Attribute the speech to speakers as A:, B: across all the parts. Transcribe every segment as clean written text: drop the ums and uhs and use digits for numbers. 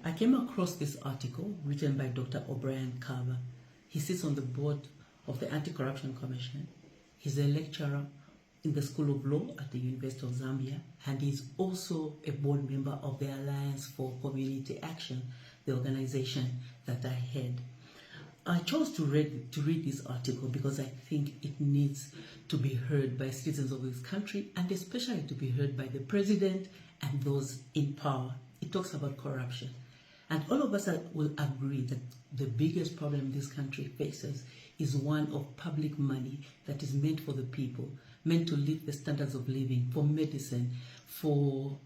A: I came across this article written by Dr. Obrien Kaaba. He sits on the board of the Anti-Corruption Commission. He's a lecturer in the School of Law at the University of Zambia, and he's also a board member of the Alliance for Community Action, the organization that I head. I chose to read this article because I think it needs to be heard by citizens of this country, and especially to be heard by the president and those in power. It talks about corruption. And all of us will agree that the biggest problem this country faces is one of public money that is meant for the people, meant to lift the standards of living, for medicine, for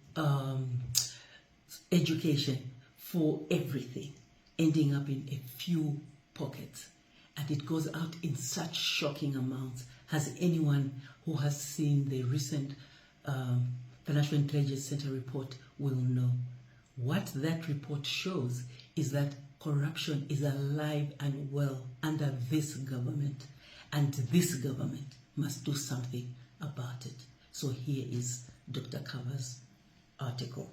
A: education, for everything, ending up in a few pockets. And it goes out in such shocking amounts. Has anyone who has seen the recent Financial Intelligence Center report will know. What that report shows is that corruption is alive and well under this government, and this government must do something about it. So here is Dr. Kaaba's article.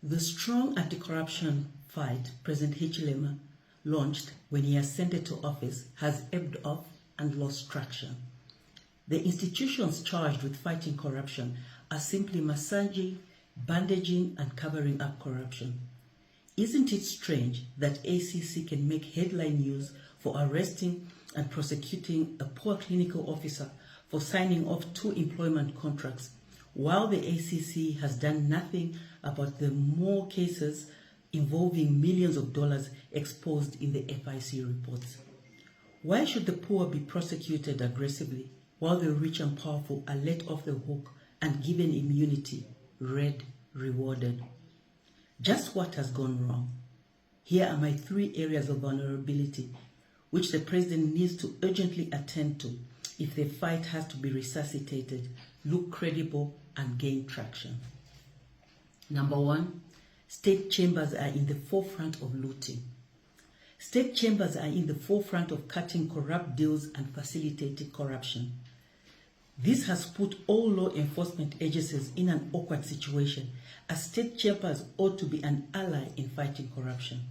A: The strong anti-corruption fight President Hichilema launched when he ascended to office has ebbed off and lost traction. The institutions charged with fighting corruption are simply massaging, bandaging, and covering up corruption. Isn't it strange that ACC can make headline news for arresting and prosecuting a poor clinical officer for signing off 2 employment contracts, while the ACC has done nothing about the more cases involving millions of dollars exposed in the FIC reports? Why should the poor be prosecuted aggressively while the rich and powerful are let off the hook and given immunity, rewarded? Just what has gone wrong? Here are my 3 areas of vulnerability which the president needs to urgently attend to if the fight has to be resuscitated, look credible, and gain traction. Number 1, state chambers are in the forefront of looting. State chambers are in the forefront of cutting corrupt deals and facilitating corruption. This has put all law enforcement agencies in an awkward situation, as state chambers ought to be an ally in fighting corruption.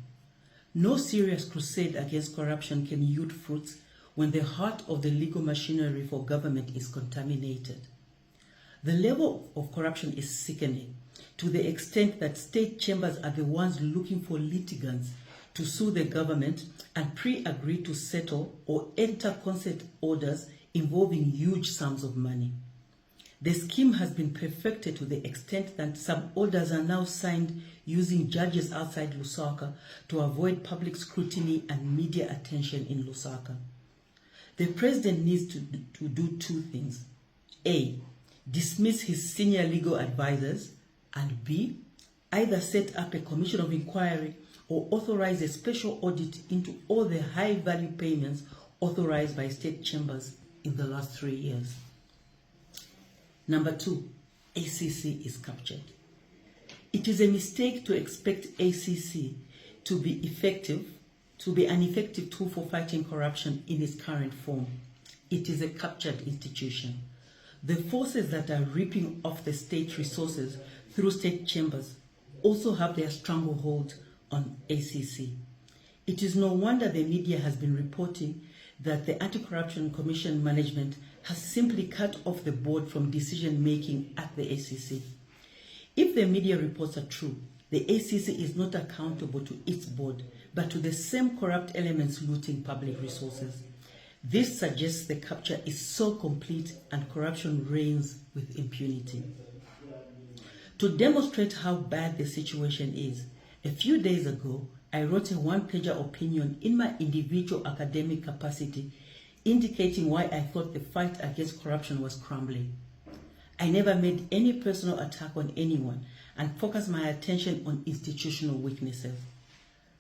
A: No serious crusade against corruption can yield fruits when the heart of the legal machinery for government is contaminated. The level of corruption is sickening, to the extent that state chambers are the ones looking for litigants to sue the government and pre-agree to settle or enter consent orders involving huge sums of money. The scheme has been perfected to the extent that some orders are now signed using judges outside Lusaka to avoid public scrutiny and media attention in Lusaka. The president needs to do 2 things. A, dismiss his senior legal advisors, and B, either set up a commission of inquiry or authorize a special audit into all the high-value payments authorized by state chambers in the last 3 years. Number 2, ACC is captured. It is a mistake to expect ACC to be an effective tool for fighting corruption in its current form. It is a captured institution. The forces that are ripping off the state resources through state chambers also have their stranglehold on ACC. It is no wonder the media has been reporting that the Anti-Corruption Commission management has simply cut off the board from decision-making at the ACC. If the media reports are true, the ACC is not accountable to its board, but to the same corrupt elements looting public resources. This suggests the capture is so complete and corruption reigns with impunity. To demonstrate how bad the situation is, a few days ago, I wrote a 1-pager opinion in my individual academic capacity indicating why I thought the fight against corruption was crumbling. I never made any personal attack on anyone and focused my attention on institutional weaknesses.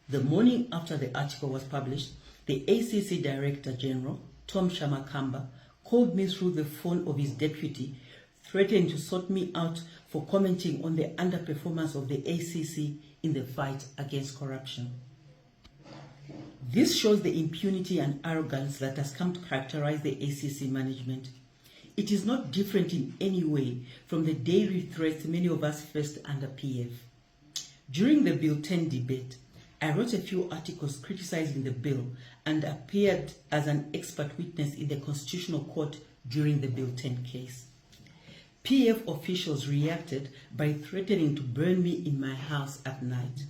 A: The morning after the article was published, the ACC Director General, Tom Shamakamba, called me through the phone of his deputy, threatening to sort me out for commenting on the underperformance of the ACC in the fight against corruption. This shows the impunity and arrogance that has come to characterize the ACC management. It is not different in any way from the daily threats many of us faced under PF. During the Bill 10 debate, I wrote a few articles criticizing the bill and appeared as an expert witness in the Constitutional Court during the Bill 10 case. PF officials reacted by threatening to burn me in my house at night.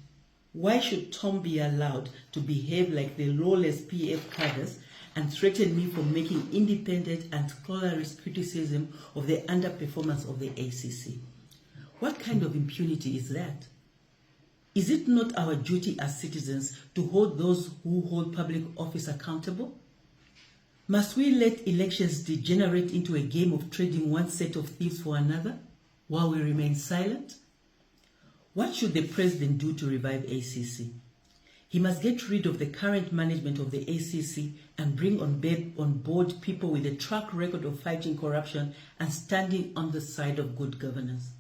A: Why should Tom be allowed to behave like the lawless PF cadres and threaten me for making independent and scholarly criticism of the underperformance of the ACC? What kind of impunity is that? Is it not our duty as citizens to hold those who hold public office accountable? Must we let elections degenerate into a game of trading one set of thieves for another while we remain silent? What should the president do to revive ACC? He must get rid of the current management of the ACC and bring on board people with a track record of fighting corruption and standing on the side of good governance.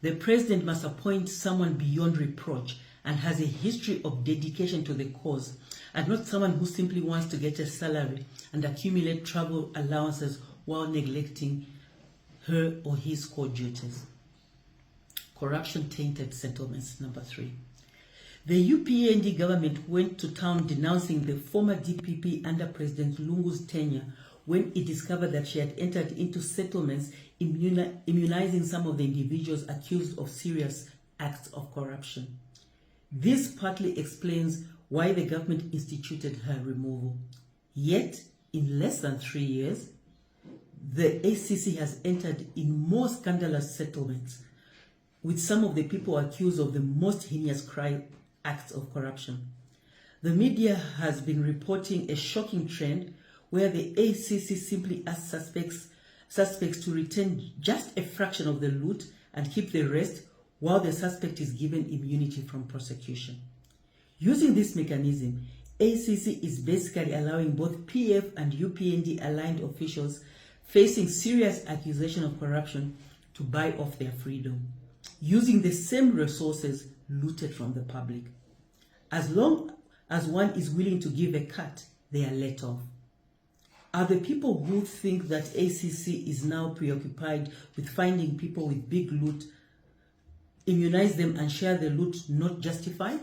A: The president must appoint someone beyond reproach and has a history of dedication to the cause, and not someone who simply wants to get a salary and accumulate travel allowances while neglecting her or his core duties. Corruption-tainted settlements, number 3. The UPND government went to town denouncing the former DPP under President Lungu's tenure when it discovered that she had entered into settlements immunizing some of the individuals accused of serious acts of corruption. This partly explains why the government instituted her removal. Yet, in less than 3 years, the ACC has entered in more scandalous settlements with some of the people accused of the most heinous acts of corruption. The media has been reporting a shocking trend where the ACC simply asks suspects to return just a fraction of the loot and keep the rest while the suspect is given immunity from prosecution. Using this mechanism, ACC is basically allowing both PF and UPND aligned officials facing serious accusation of corruption to buy off their freedom, using the same resources looted from the public. As long as one is willing to give a cut, they are let off. Are the people who think that ACC is now preoccupied with finding people with big loot, immunize them and share the loot not justified?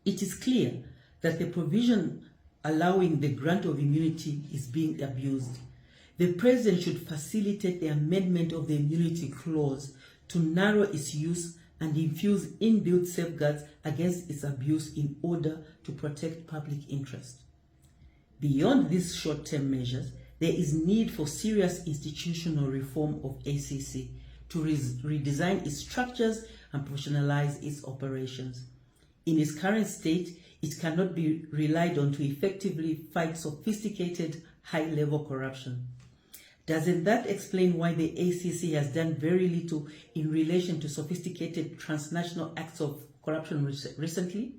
A: It is clear that the provision allowing the grant of immunity is being abused. The president should facilitate the amendment of the immunity clause to narrow its use and infuse inbuilt safeguards against its abuse in order to protect public interest. Beyond these short-term measures, there is need for serious institutional reform of ACC to redesign its structures and professionalize its operations. In its current state, it cannot be relied on to effectively fight sophisticated, high-level corruption. Doesn't that explain why the ACC has done very little in relation to sophisticated transnational acts of corruption recently?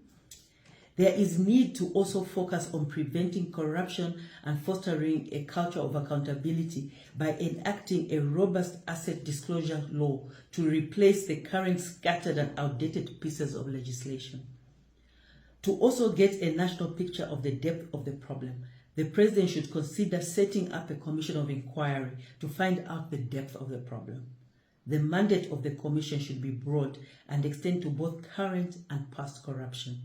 A: There is need to also focus on preventing corruption and fostering a culture of accountability by enacting a robust asset disclosure law to replace the current scattered and outdated pieces of legislation. To also get a national picture of the depth of the problem, the president should consider setting up a commission of inquiry to find out the depth of the problem. The mandate of the commission should be broad and extend to both current and past corruption.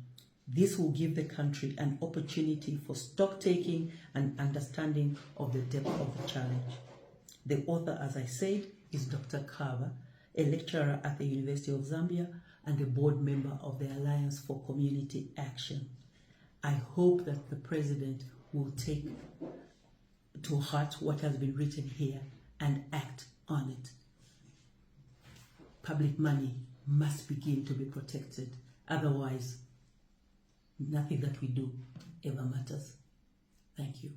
A: This will give the country an opportunity for stock-taking and understanding of the depth of the challenge. The author, as I said, is Dr. Kaaba, a lecturer at the University of Zambia and a board member of the Alliance for Community Action. I hope that the president will take to heart what has been written here and act on it. Public money must begin to be protected. Otherwise, nothing that we do ever matters. Thank you.